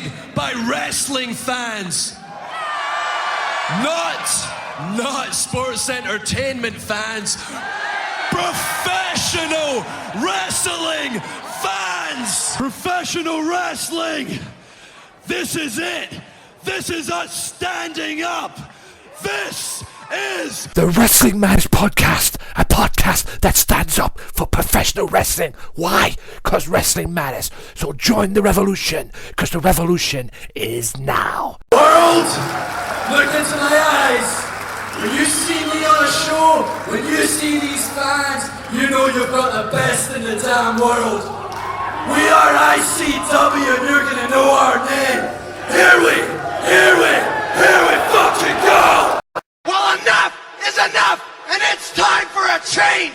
voted by wrestling fans. Not sports entertainment fans. Professional wrestling fans! Professional wrestling! This is it! This is us standing up! This is the Wrestling Matters Podcast, a podcast that stands up for professional wrestling. Why? Because wrestling matters. So join the revolution, because the revolution is now. World, look into my eyes. When you see me on a show, when you see these fans, you know you've got the best in the damn world. We are ICW and you're gonna know our name. Here we fucking go! Well, enough is enough, and it's time for a change!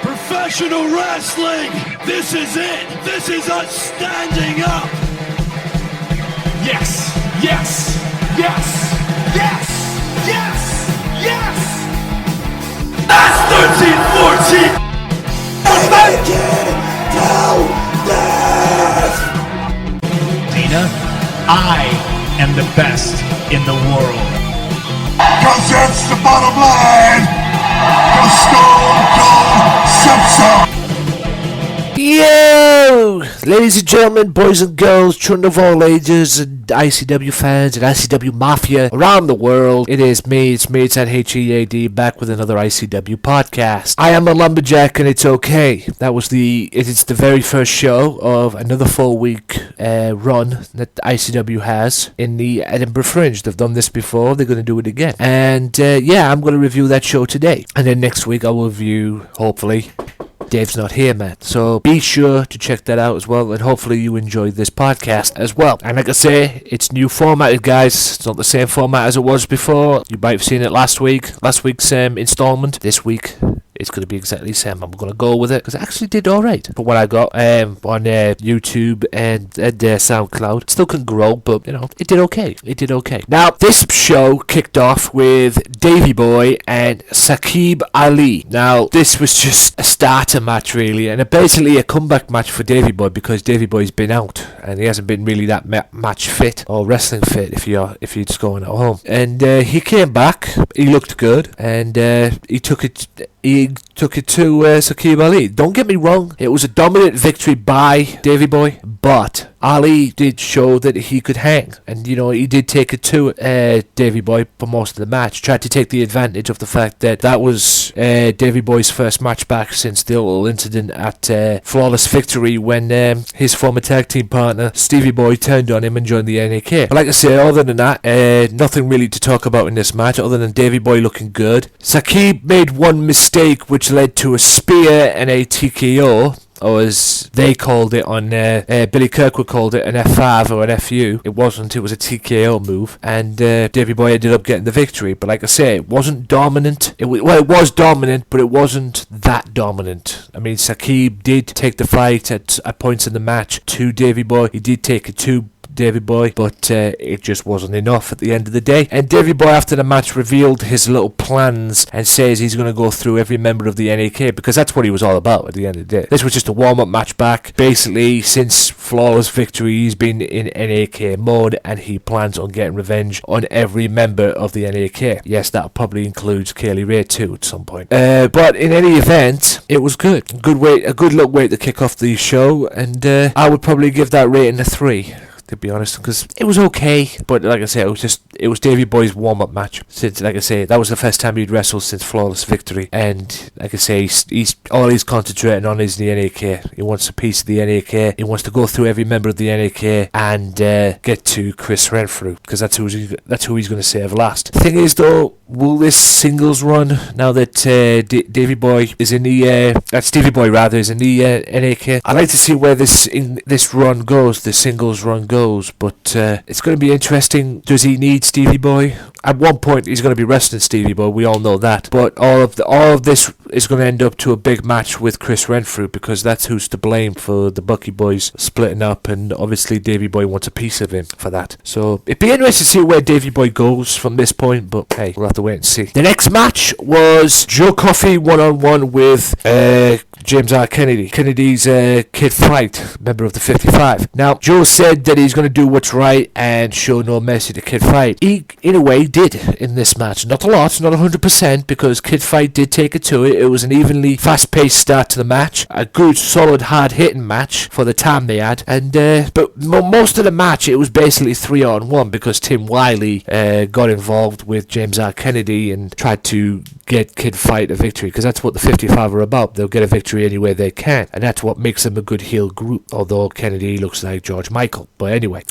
Professional wrestling! This is it! This is us standing up! Yes! Yes! Yes! Yes! Yes! Yes! That's 13-14! Dina, I am the best in the world. 'Cause that's the bottom line! The Stone Cold Simpson! Yo! Ladies and gentlemen, boys and girls, children of all ages, and ICW fans and ICW Mafia around the world, it's at HEAD, back with another ICW podcast. I am a Lumberjack and it's okay. It's the very first show of another 4-week run that ICW has in the Edinburgh Fringe. They've done this before, they're going to do it again. And I'm going to review that show today. And then next week I will review, hopefully, Dave's Not Here, man. So be sure to check that out as well, and hopefully you enjoyed this podcast as well. And like I say, it's new formatted, guys. It's not the same format as it was before. You might have seen it last week's installment. This week it's going to be exactly the same. I'm going to go with it because it actually did alright for what I got on YouTube and SoundCloud. It still can grow, but it did okay. Now, this show kicked off with Davey Boy and Saqib Ali. Now, this was just a starter match, really, and basically a comeback match for Davey Boy, because Davey Boy's been out and he hasn't been really that match fit or wrestling fit if you're just going at home. And he came back. He looked good, and he took it to Saqib Ali. Don't get me wrong, it was a dominant victory by Davey Boy, but Ali did show that he could hang, and he did take it to Davey Boy for most of the match. Tried to take the advantage of the fact that was Davey Boy's first match back since the little incident at Flawless Victory when his former tag team partner Stevie Boy turned on him and joined the NAK. But like I say, other than that, nothing really to talk about in this match other than Davey Boy looking good. Saqib made one mistake which led to a spear and a TKO, or as they called it on Billy Kirkwood called it an F5 or an FU. It wasn't, it was a TKO move, and Davey Boy ended up getting the victory. But like I say, it wasn't dominant. It was dominant, but it wasn't that dominant. I mean, Saqib did take the fight at points in the match to Davey Boy. He did take it to Davey Boy, but it just wasn't enough at the end of the day. And Davey Boy, after the match, revealed his little plans and says he's going to go through every member of the NAK, because that's what he was all about at the end of the day. This was just a warm-up match back. Basically, since Flawless Victory, he's been in NAK mode, and he plans on getting revenge on every member of the NAK. Yes, that probably includes Kaylee Ray too at some point. But in any event, it was good. A good little way to kick off the show, and I would probably give that rating a 3. To be honest, because it was okay, but like I say, it was Davey Boy's warm-up match. Since, like I say, that was the first time he'd wrestled since Flawless Victory, and like I say, he's concentrating on is the NAK. He wants a piece of the NAK. He wants to go through every member of the NAK and get to Chris Renfrew, because that's who he's going to save last. The thing is, though, will this singles run, now that Davey Boy is in the Stevie Boy rather is in the NAK? I'd like to see where this run goes, the singles run goes. But it's going to be interesting. Does he need Stevie Boy? At one point he's going to be wrestling Stevie Boy, we all know that, but all of this is going to end up to a big match with Chris Renfrew, because that's who's to blame for the Bucky Boys splitting up, and obviously Davey Boy wants a piece of him for that. So it'd be interesting to see where Davey Boy goes from this point, but hey, we'll have to wait and see. The next match was Joe Coffey one-on-one with James R. Kennedy. Kennedy's Kid Fight, member of the 55. Now, Joe said that he's going to do what's right and show no mercy to Kid Fight. He, in a way, did in this match. Not a lot, not 100%, because Kid Fight did take it to it. It was an evenly fast-paced start to the match. A good, solid, hard-hitting match for the time they had. And but most of the match, it was basically 3-on-1 because Tim Wiley got involved with James R. Kennedy and tried to get Kid Fight a victory, because that's what the 55 are about. They'll get a victory any way they can, and that's what makes them a good heel group, although Kennedy looks like George Michael. But anyway,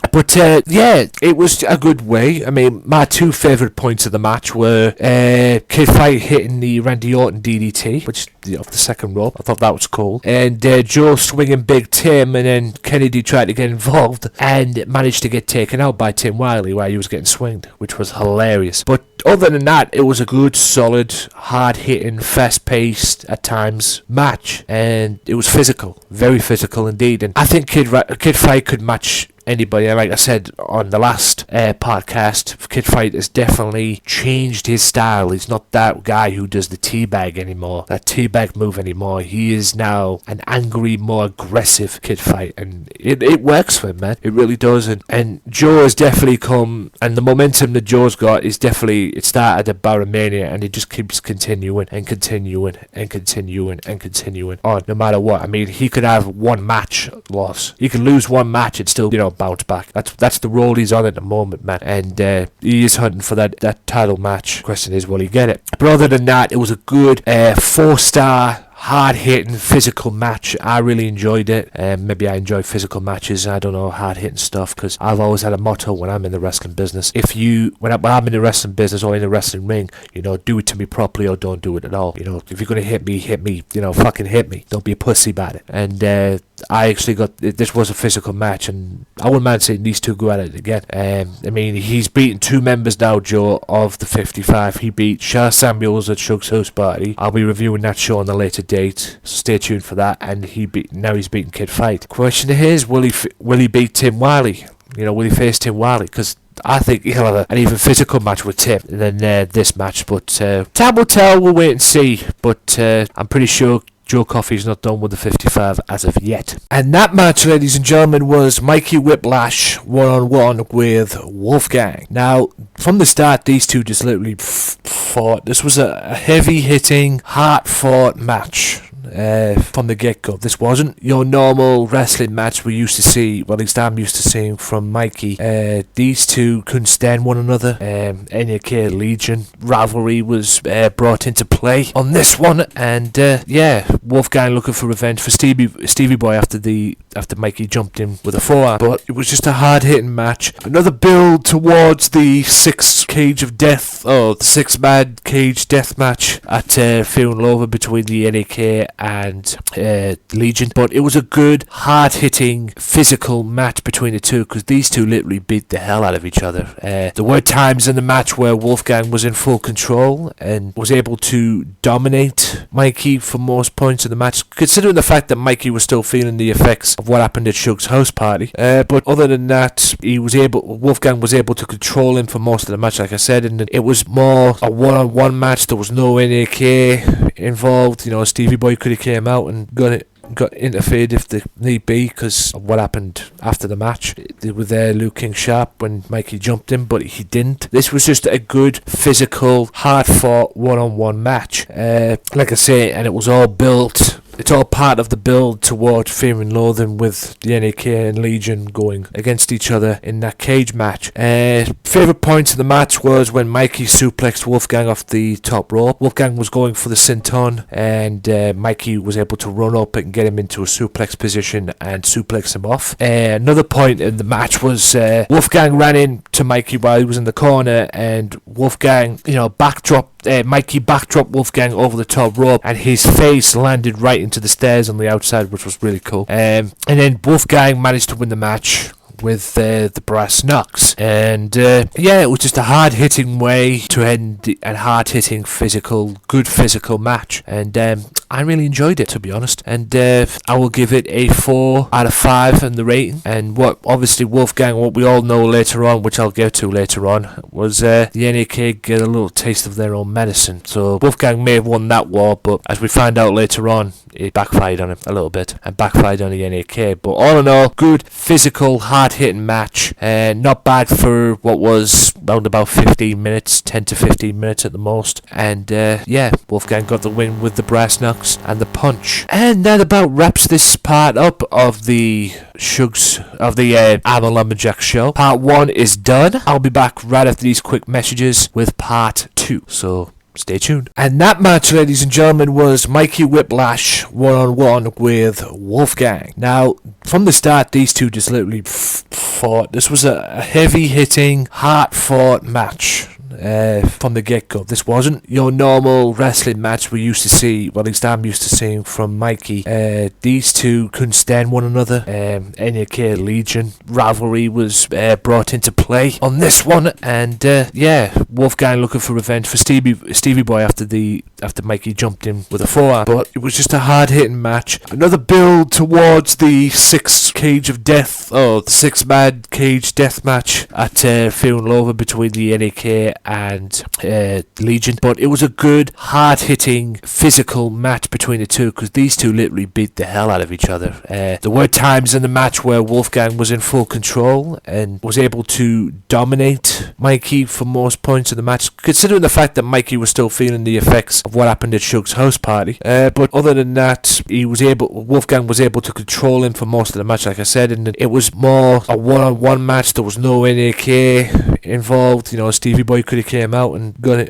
yeah, it was a good way. I mean, my two favourite points of the match were Kid Fight hitting the Randy Orton DDT, which off the second rope. I thought that was cool. And Joe swinging Big Tim, and then Kennedy tried to get involved and managed to get taken out by Tim Wiley while he was getting swinged, which was hilarious. But other than that, it was a good, solid, hard-hitting, fast-paced, at times, match. And it was physical. Very physical indeed. And I think Kid Fight could match anybody. Like I said on the last podcast, Kid Fight has definitely changed his style. He's not that guy who does the teabag anymore, that teabag move anymore. He is now an angry, more aggressive Kid Fight, and it works for him, man. It really does. And Joe has definitely come, and the momentum that Joe's got is definitely, it started at Barramania, and it just keeps continuing and continuing and continuing and continuing on, no matter what. I mean, he could have one match loss. He could lose one match and still, bounce back. That's the role he's on at the moment, man. And he is hunting for that title match. Question is, will he get it? But other than that, it was a good 4-star hard-hitting physical match. I really enjoyed it. Maybe I enjoy physical matches. I don't know, hard-hitting stuff, because I've always had a motto when I'm in the wrestling business. When I'm in the wrestling business or in the wrestling ring, do it to me properly or don't do it at all. If you're gonna hit me, fucking hit me. Don't be a pussy about it. And I actually this was a physical match, and I wouldn't mind seeing these two go at it again. I mean, he's beaten two members now, Joe, of the 55. He beat Shah Samuels at Shugs House Party. I'll be reviewing that show on a later date, so stay tuned for that. And now he's beaten Kid Fight. Question is, will he beat Tim Wiley? Will he face Tim Wiley? Because I think he'll have an even physical match with Tim than this match. But time will tell. We'll wait and see. But I'm pretty sure Joe Coffey's not done with the 55 as of yet. And that match, ladies and gentlemen, was Mikey Whiplash one-on-one with Wolfgang. Now, from the start, these two just literally fought. This was a heavy-hitting, hard-fought match. From the get-go. This wasn't your normal wrestling match we used to see, well, at least I'm used to seeing from Mikey. These two couldn't stand one another. NAK Legion rivalry was brought into play on this one, and Wolfgang looking for revenge for Stevie Boy after Mikey jumped in with a forearm. But it was just a hard-hitting match. Another build towards the six-man cage death match at Fear and Loathing between the NAK and Legion. But it was a good, hard-hitting, physical match between the two, because these two literally beat the hell out of each other. There were times in the match where Wolfgang was in full control and was able to dominate Mikey for most points of the match, considering the fact that Mikey was still feeling the effects of what happened at Shugs House Party. But other than that, Wolfgang was able to control him for most of the match, like I said, and it was more a one-on-one match. There was no NAK involved. Stevie Boy could have came out and got interfered if the need be, because of what happened after the match. They were there, Luke King Sharp, when Mikey jumped in, but he didn't. This was just a good, physical, hard-fought, one-on-one match. Like I say, and it was all built. It's all part of the build toward Fear and Loathing, with the NAK and Legion going against each other in that cage match. Favourite points of the match was when Mikey suplexed Wolfgang off the top rope. Wolfgang was going for the senton, and Mikey was able to run up and get him into a suplex position and suplex him off. Another point in the match was Wolfgang ran into Mikey while he was in the corner, and Wolfgang, Mikey backdropped Wolfgang over the top rope, and his face landed right into the stairs on the outside, which was really cool. And then Wolfgang managed to win the match with the brass knucks, and it was just a hard-hitting way to end a hard-hitting good physical match. And I really enjoyed it, to be honest. And I will give it a 4 out of 5 in the rating. And what obviously Wolfgang, what we all know later on, which I'll get to later on, was the NAK get a little taste of their own medicine. So Wolfgang may have won that war, but as we find out later on, it backfired on him a little bit and backfired on the NAK. But all in all, good, physical, hard-hitting match. Not bad for what was around about 15 minutes, 10 to 15 minutes at the most. And yeah, Wolfgang got the win with the brass knucks and the punch. And that about wraps this part up of the Shugs of the I'm a Lumberjack show. Part 1 is done. I'll be back right after these quick messages with part 2. So stay tuned. And that match, ladies and gentlemen, was Mikey Whiplash one-on-one with Wolfgang. Now, from the start, these two just literally fought. This was a heavy-hitting, hard-fought match. From the get-go. This wasn't your normal wrestling match we used to see, well, at least I'm used to seeing from Mikey. These two couldn't stand one another. NAK Legion rivalry was brought into play on this one, and yeah, Wolfgang looking for revenge for Stevie Boy after Mikey jumped him with a forearm. But it was just a hard-hitting match. Another build towards the six-man cage death match at Fear and Loathing between the NAK and Legion. But it was a good, hard-hitting, physical match between the two, because these two literally beat the hell out of each other. There were times in the match where Wolfgang was in full control and was able to dominate Mikey for most points of the match, considering the fact that Mikey was still feeling the effects of what happened at Shugs' house party. But other than that, Wolfgang was able to control him for most of the match, like I said, and it was more a one-on-one match. There was no NAK involved. You know, Stevie Boy could have came out and got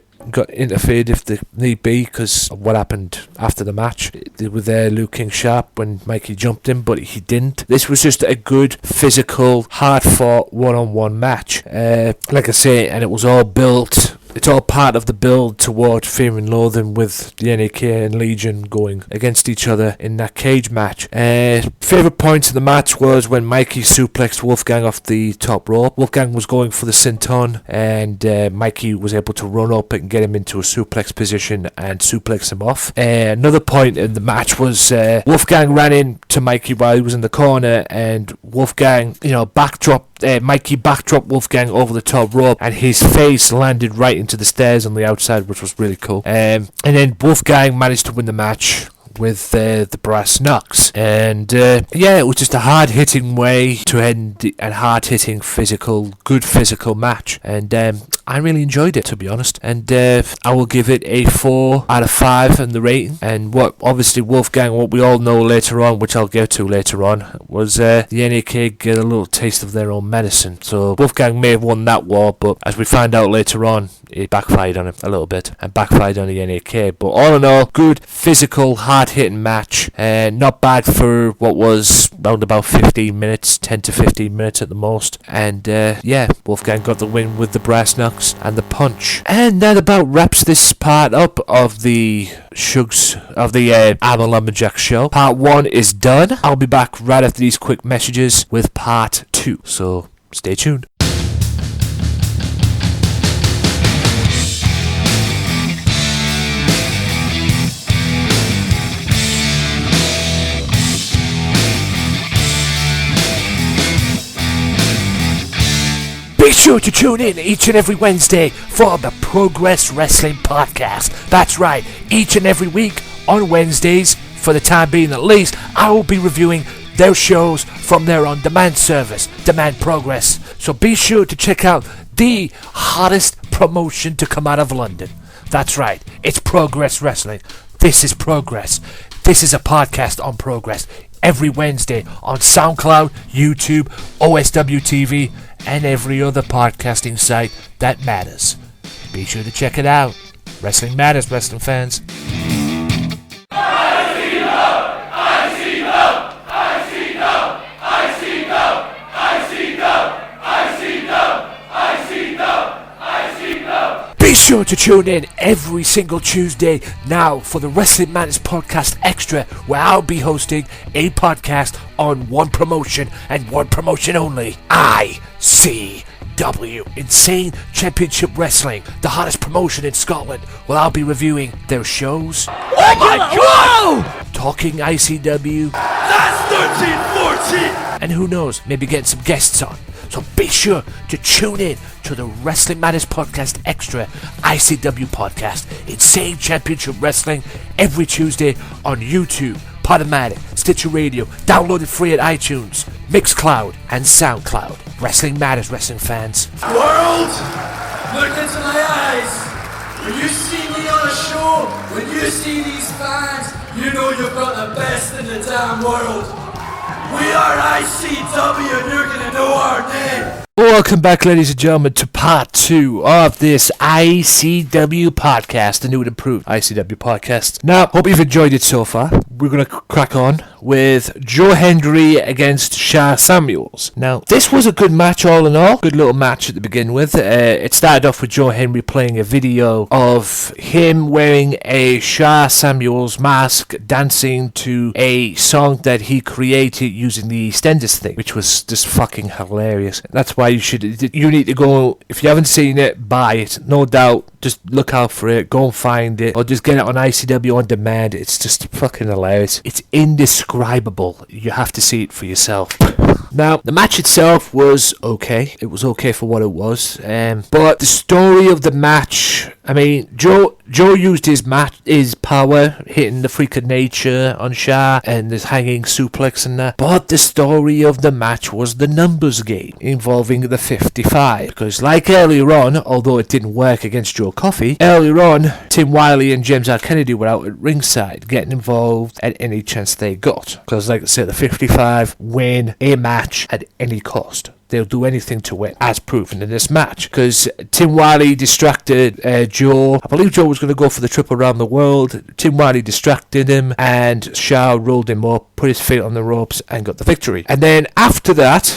interfered if the need be, because of what happened after the match. They were there, Luke King Sharp, when Mikey jumped him, but he didn't. This was just a good, physical, hard-fought, one-on-one match. Like I say, and it was all built. It's all part of the build toward Fear and Loathing, with the NAK and Legion going against each other in that cage match. Favourite points of the match was when Mikey suplexed Wolfgang off the top rope. Wolfgang was going for the senton, and Mikey was able to run up and get him into a suplex position and suplex him off. Another point in the match was Wolfgang ran into Mikey while he was in the corner, and Wolfgang, Mikey backdropped Wolfgang over the top rope, and his face landed right into the stairs on the outside, which was really cool. And then Wolfgang managed to win the match with the brass knucks. And yeah, it was just a hard-hitting way to end a hard-hitting, good physical match. And I really enjoyed it, to be honest. And I will give it a 4 out of 5 in the rating. And what obviously Wolfgang, what we all know later on, which I'll get to later on, was the NAK get a little taste of their own medicine. So Wolfgang may have won that war, but as we find out later on, it backfired on him a little bit and backfired on the NAK. But all in all, good, physical, hard-hitting match. Not bad for what was around about 15 minutes, 10 to 15 minutes at the most. And yeah, Wolfgang got the win with the brass knucks and the punch. And that about wraps this part up of the Shugs of the I'm a Lumberjack show. Part 1 is done. I'll be back right after these quick messages with part 2. So stay tuned. Be sure to tune in each and every Wednesday for the Progress Wrestling Podcast. That's right, each and every week on Wednesdays, for the time being at least, I will be reviewing their shows from their on-demand service, Demand Progress. So be sure to check out the hottest promotion to come out of London. That's right, it's Progress Wrestling. This is Progress. This is a podcast on Progress. Every Wednesday on SoundCloud, YouTube, OSW TV, and every other podcasting site that matters. Be sure to check it out. Wrestling matters, wrestling fans. Be sure to tune in every single Tuesday now for the Wrestling Matters Podcast Extra, where I'll be hosting a podcast on one promotion and one promotion only. ICW, Insane Championship Wrestling, the hottest promotion in Scotland, where I'll be reviewing their shows, my God! Talking ICW. That's 1314! And who knows, maybe get some guests on. So be sure to tune in to the Wrestling Matters Podcast Extra ICW podcast. Insane Championship Wrestling every Tuesday on YouTube, Barramania, Stitcher Radio, downloaded free at iTunes, Mixcloud, and SoundCloud. Wrestling Matters, wrestling fans. World, look into my eyes. When you see me on a show, when you see these fans, you know you've got the best in the damn world. We are ICW and you're gonna know our name. Welcome back, ladies and gentlemen, to part 2 of this ICW podcast, the new and improved ICW podcast. Now, hope you've enjoyed it so far. We're going to crack on with Joe Hendry against Sha Samuels. Now, this was a good match all in all. Good little match at the begin with. It started off with Joe Hendry playing a video of him wearing a Sha Samuels mask, dancing to a song that he created using the EastEnders thing, which was just fucking hilarious. That's why you need to go, if you haven't seen it, buy it, no doubt. Just look out for it, go and find it, or just get it on ICW on demand. It's just fucking hilarious. It's indescribable. You have to see it for yourself. Now, the match itself was okay. It was okay for what it was. But the story of the match, I mean, Joe used his power, hitting the freak of nature on Sha and his hanging suplex and that. But the story of the match was the numbers game involving the 55. Because like earlier on, although it didn't work against Joe Coffey, earlier on, Tim Wiley and James R. Kennedy were out at ringside getting involved at any chance they got. Because like I said, the 55 win a match at any cost. They'll do anything to win, as proven in this match. Because Tim Wiley distracted Joe. I believe Joe was going to go for the trip around the world. Tim Wiley distracted him, and Sha rolled him up, put his feet on the ropes, and got the victory. And then after that,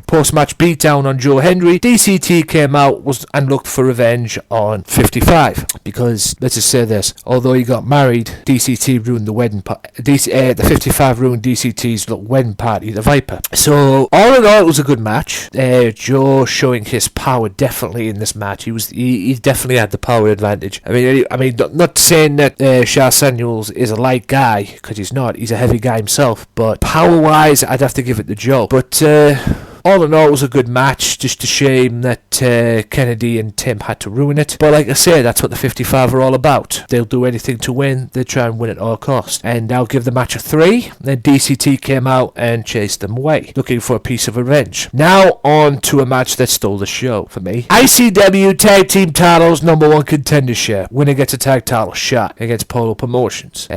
post-match beatdown on Joe Hendry, DCT came out and looked for revenge on 55. Because, let's just say this, although he got married, DCT ruined the wedding the 55 ruined DCT's wedding party, the Viper. So, all in all, it was a good match. Joe showing his power definitely in this match. He definitely had the power advantage. I mean, not saying that Sha Samuels is a light guy, because he's not. He's a heavy guy himself. But power-wise, I'd have to give it to Joe. But all in all, it was a good match. Just a shame that Kennedy and Tim had to ruin it. But like I say, that's what the 55 are all about. They'll do anything to win. They try and win at all costs. And I'll give the match a 3. Then DCT came out and chased them away, looking for a piece of revenge. Now on to a match that stole the show for me. ICW Tag Team Titles #1 contendership. Winner gets a tag title shot against Polo Promotions.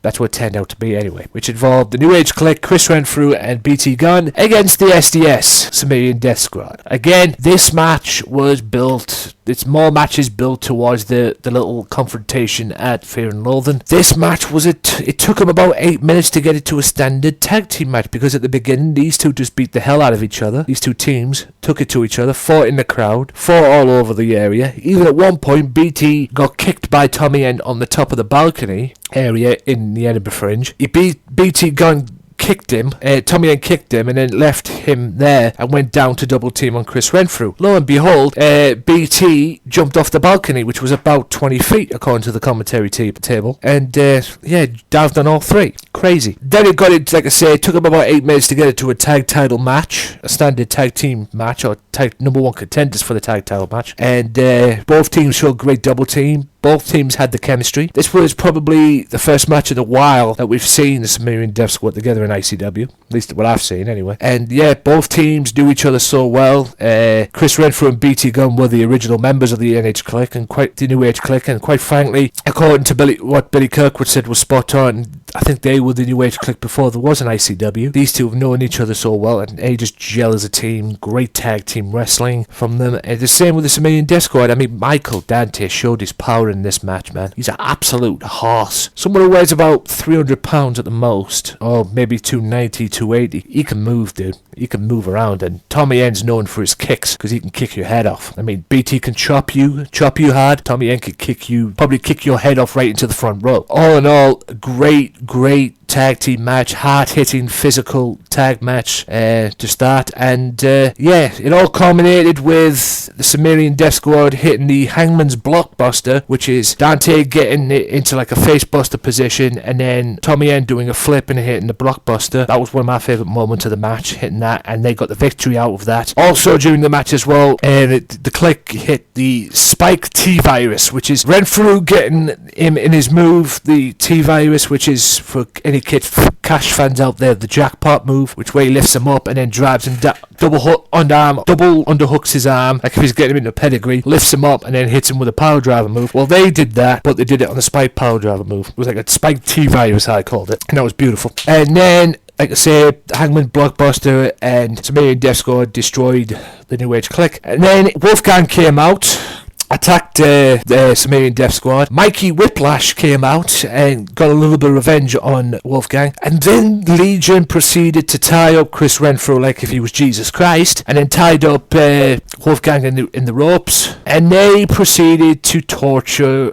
That's what it turned out to be anyway. Which involved the New Age Clique, Chris Renfrew and BT Gunn against the SDS, Sumerian Death Squad. Again, this match was built, it's more matches built towards the little confrontation at Fear and Loathing. This match it took them about 8 minutes to get it to a standard tag team match, because at the beginning these two just beat the hell out of each other. These two teams took it to each other, fought in the crowd, fought all over the area. Even at one point, BT got kicked by Tommy End on the top of the balcony area in the Edinburgh Fringe. BT Gunn kicked him, Tommy End kicked him, and then left him there and went down to double team on Chris Renfrew. Lo and behold, BT jumped off the balcony, which was about 20 feet according to the commentary table, and dived on all three. Crazy. Then it got it, like I say, it took him about 8 minutes to get it to a tag title match, a standard tag team match, or tag #1 contenders for the tag title match, and both teams showed great double team. Both teams had the chemistry. This was probably the first match in a while that we've seen the Sumerian Death Squad together in ICW. At least what I've seen, anyway. And yeah, both teams knew each other so well. Chris Renfrew and BT Gunn were the original members of the NH Clique and the New Age Clique. And quite frankly, according to what Billy Kirkwood said was spot on, I think they were the New Age Clique before there was an ICW. These two have known each other so well, and they just gel as a team. Great tag team wrestling from them. And the same with the Sumerian Death Squad. I mean, Michael Dante showed his power in this match, man. He's an absolute horse. Someone who weighs about 300 pounds at the most, or maybe 290, 280. He can move, dude. He can move around, and Tommy End's known for his kicks, because he can kick your head off. I mean, BT can chop you hard. Tommy End can probably kick your head off right into the front row. All in all, great tag team match, hard-hitting, physical tag match to start. And yeah, it all culminated with the Sumerian Death Squad hitting the Hangman's Blockbuster, which is Dante getting it into like a facebuster position, and then Tommy End doing a flip and hitting the Blockbuster. That was one of my favourite moments of the match, hitting that, and they got the victory out of that. Also during the match as well, the Click hit the Spike T-Virus, which is Renfrew getting him in his move, the T-Virus, which is, for any Kid Cash fans out there, the jackpot move, which way he lifts him up and then drives him down, double underhooks his arm, like if he's getting him into a pedigree, lifts him up and then hits him with a power driver move. Well, they did that, but they did it on the Spike power driver move. It was like a Spike T-Virus, I called it, and that was beautiful. And then, like I say, Hangman Blockbuster and Sumerian Death Squad destroyed the New Age Clique. And then Wolfgang came out, attacked the Sumerian Death Squad. Mikey Whiplash came out and got a little bit of revenge on Wolfgang. And then Legion proceeded to tie up Chris Renfrew like if he was Jesus Christ, and then tied up Wolfgang in the ropes. And they proceeded to torture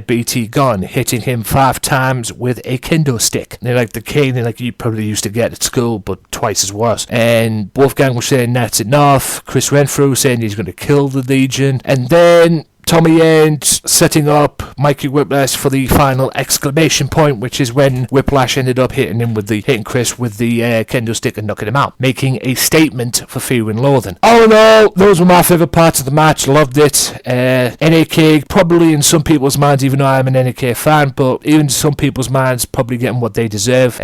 BT Gunn, hitting him 5 times with a kendo stick. They're like the cane like you probably used to get at school, but twice as worse. And Wolfgang was saying that's enough. Chris Renfrew saying he's going to kill the Legion. And then Tommy End setting up Mikey Whiplash for the final exclamation point, which is when Whiplash ended up hitting Chris with the kendo stick and knocking him out, making a statement for Fear and Loathing. All in all, those were my favourite parts of the match. Loved it. NAK, probably in some people's minds, even though I'm an NAK fan, but even in some people's minds, probably getting what they deserve.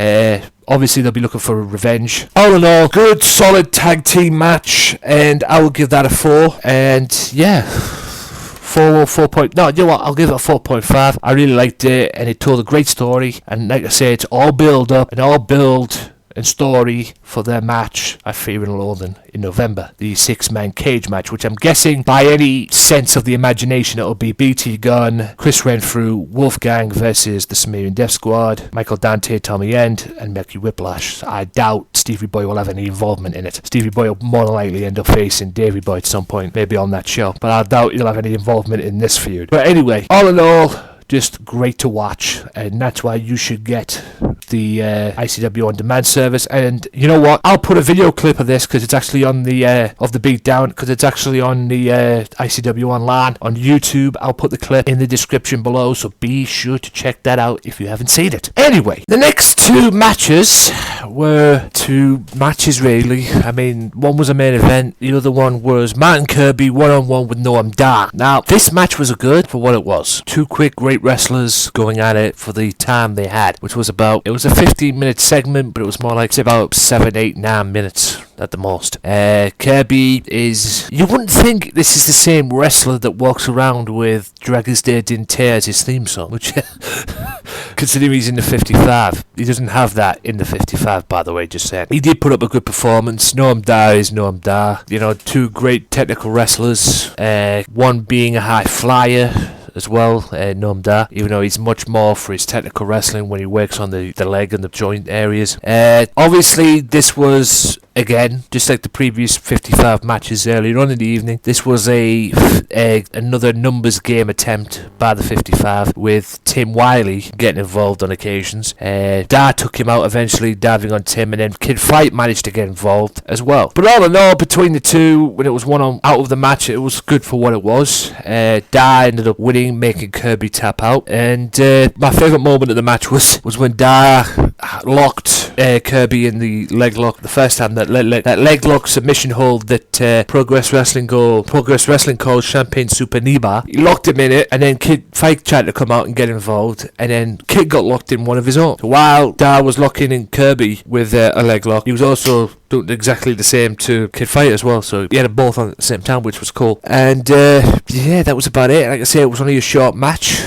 Obviously, they'll be looking for revenge. All in all, good, solid tag team match, and I will give that a 4. And yeah, 4 point. No, you know what? I'll give it a 4.5. I really liked it, and it told a great story. And like I say, it's all build up and all build and story for their match at Fear and Loathing in November, the 6-man cage match, which I'm guessing by any sense of the imagination it'll be BT Gunn, Chris Renfrew, Wolfgang versus the Sumerian Death Squad, Michael Dante, Tommy End, and Mikey Whiplash. I doubt Stevie Boy will have any involvement in it. Stevie Boy will more than likely end up facing Davey Boy at some point, maybe on that show, but I doubt he'll have any involvement in this feud. But anyway, all in all, just great to watch, and that's why you should get the ICW On Demand service. And you know what? I'll put a video clip of this because it's actually on the of the beatdown, because it's actually on the ICW Online on YouTube. I'll put the clip in the description below, so be sure to check that out if you haven't seen it. Anyway, the next 2 matches were 2 matches really. I mean, one was a main event, the other one was Martin Kirby one-on-one with Noam Dar. Now, this match was good for what it was. 2 quick, great wrestlers going at it for the time they had, which was about, it was a 15-minute segment, but it was more like, say, about 7, 8, 9 minutes at the most. Kirby is, you wouldn't think this is the same wrestler that walks around with Dragon's Day Didn't Tear as his theme song, which considering he's in the 55, he doesn't have that in the 55, by the way, just saying. He did put up a good performance. Noam Dar is Noam Dar. You know, 2 great technical wrestlers, one being a high flyer as well, Noam Dar, even though he's much more for his technical wrestling when he works on the leg and the joint areas. Obviously, this was, again, just like the previous 55 matches earlier on in the evening, this was another numbers game attempt by the 55, with Tim Wiley getting involved on occasions. Dar took him out eventually, diving on Tim, and then Kid Fight managed to get involved as well. But all in all, between the 2, when it was one on out of the match, it was good for what it was. Dar ended up winning, making Kirby tap out. And my favourite moment of the match was when Dar locked Kirby in the leg lock the first time. That leg lock submission hold that Progress Wrestling called Champagne Super Niba. He locked him in it, and then Kid Fight tried to come out and get involved, and then Kid got locked in one of his own. So while Dar was locking in Kirby with a leg lock, he was also doing exactly the same to Kid Fight as well, so he had them both on at the same time, which was cool. And yeah, that was about it. Like I say, it was only a short match,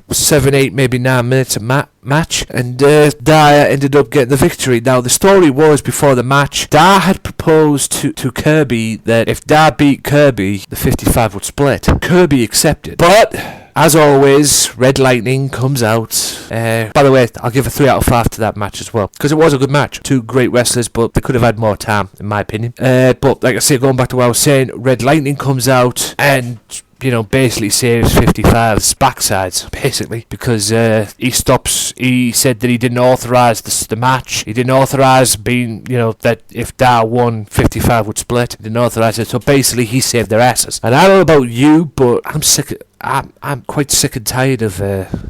7, 8, maybe 9 minutes of match, and Dar ended up getting the victory. Now, the story was, before the match, Dar had proposed to Kirby that if Dar beat Kirby, the 55 would split. Kirby accepted, but as always, Red Lightning comes out. By the way, I'll give a 3 out of 5 to that match as well, because it was a good match. 2 great wrestlers, but they could have had more time, in my opinion. But like I say, going back to what I was saying, Red Lightning comes out, and basically saves 55's backsides, basically, because he said that he didn't authorise the match. He didn't authorise being, that if Dar won, 55 would split. He didn't authorise it. So basically, he saved their asses. And I don't know about you, but I'm quite sick and tired of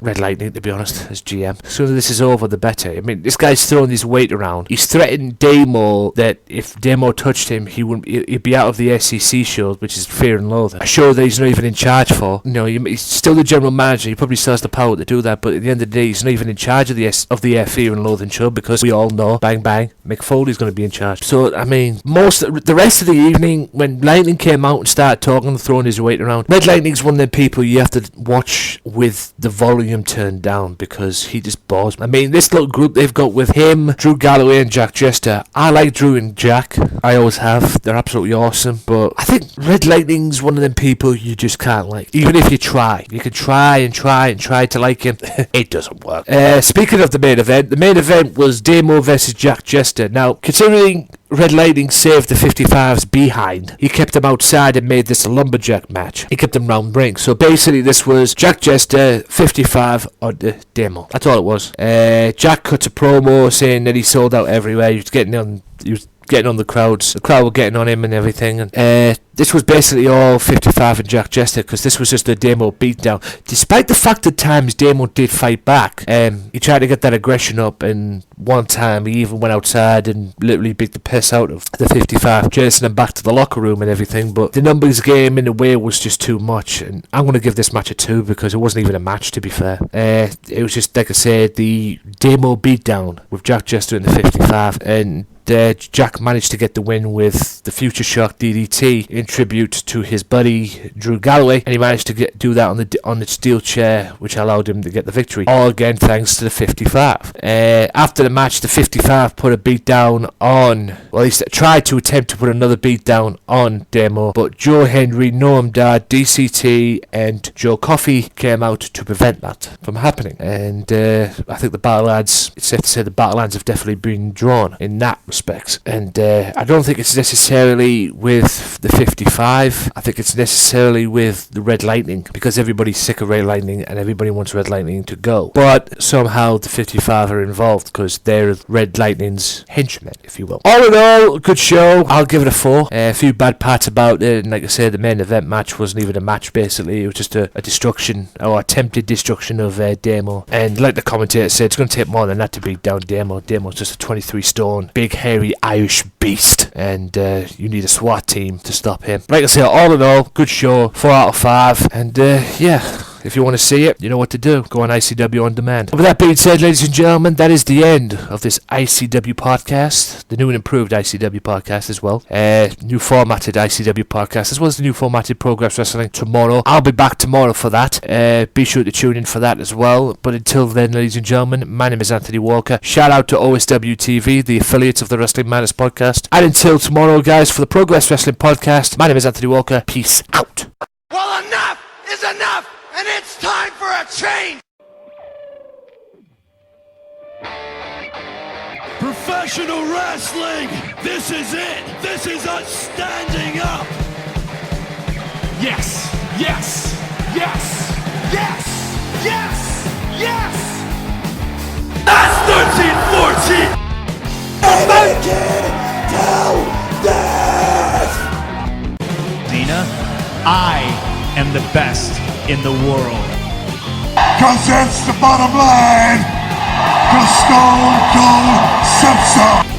Red Lightning, to be honest, as GM. The sooner this is over, the better. I mean, this guy's throwing his weight around. He's threatened Damo that if Damo touched him, he'd be out of the SEC shows, which is Fear and Loathing. A show that he's not even in charge for. He's still the general manager. He probably still has the power to do that, but at the end of the day, he's not even in charge of the Fear and Loathing show, because we all know, bang bang, Mick Foley's going to be in charge. So, I mean, the rest of the evening, when Lightning came out and started talking and throwing his weight around, Red Lightning's one of them people you have to watch with the volume turned down, because he just bores me. I mean, this little group they've got with him, Drew Galloway and Jack Jester. I like Drew and Jack. I always have. They're absolutely awesome. But I think Red Lightning's one of them people you just can't like. Even if you try. You can try to like him. It doesn't work. Speaking of the main event was Damo versus Jack Jester. Now, considering Red Lightning saved the 55's behind, he kept them outside and made this a lumberjack match. He kept them round ring. So basically this was Jack Jester, 55 on the Damo. That's all it was. Jack cuts a promo saying that he sold out everywhere. He was getting on the crowds. The crowd were getting on him and everything. And this was basically all 55 and Jack Jester, because this was just a Damo beatdown. Despite the fact that times Damo did fight back, he tried to get that aggression up, and one time he even went outside and literally beat the piss out of the 55, chasing them back to the locker room and everything. But the numbers game in the way was just too much, and I'm going to give this match a 2, because it wasn't even a match, to be fair. It was just, like I said, the Damo beatdown with Jack Jester and the 55, and Jack managed to get the win with the Future Shock DDT in tribute to his buddy Drew Galloway, and he managed to do that on the steel chair, which allowed him to get the victory. All again thanks to the 55. After the match, the 55 put a beat down on, well, he tried to attempt to put another beat down on Damo, but Joe Henry, Noam Dar, DCT, and Joe Coffey came out to prevent that from happening. And I think the Battle Lads, it's safe to say the Battle Lads have definitely been drawn in that respect. And I don't think it's necessarily with the 55. I think it's necessarily with the Red Lightning, because everybody's sick of Red Lightning and everybody wants Red Lightning to go. But somehow the 55 are involved, because they're Red Lightning's henchmen, if you will. All in all, a good show. I'll give it a 4. A few bad parts about it, and like I said, the main event match wasn't even a match, basically. It was just a destruction, or attempted destruction of Damo. And like the commentator said, it's going to take more than that to beat down Damo. Damo's just a 23 stone, big hairy Irish beast, and you need a SWAT team to stop him. Like I say, all in all, good show, 4 out of 5, and yeah, if you want to see it, you know what to do. Go on ICW On Demand. With that being said, ladies and gentlemen, that is the end of this ICW podcast, the new and improved ICW podcast as well. New formatted ICW podcast, as well as the new formatted Progress Wrestling tomorrow. I'll be back tomorrow for that. Be sure to tune in for that as well. But until then, ladies and gentlemen, my name is Anthony Walker. Shout out to OSW TV, the affiliates of the Wrestling Madness podcast. And until tomorrow, guys, for the Progress Wrestling podcast, my name is Anthony Walker. Peace out. Well, enough is enough, and it's time for a change. Professional wrestling, this is it. This is us standing up. Yes, yes, yes, Yes, yes, yes. That's 13-14! Dina, I am the best in the world. Cause that's the bottom line. Cause Stone Cold Simpson.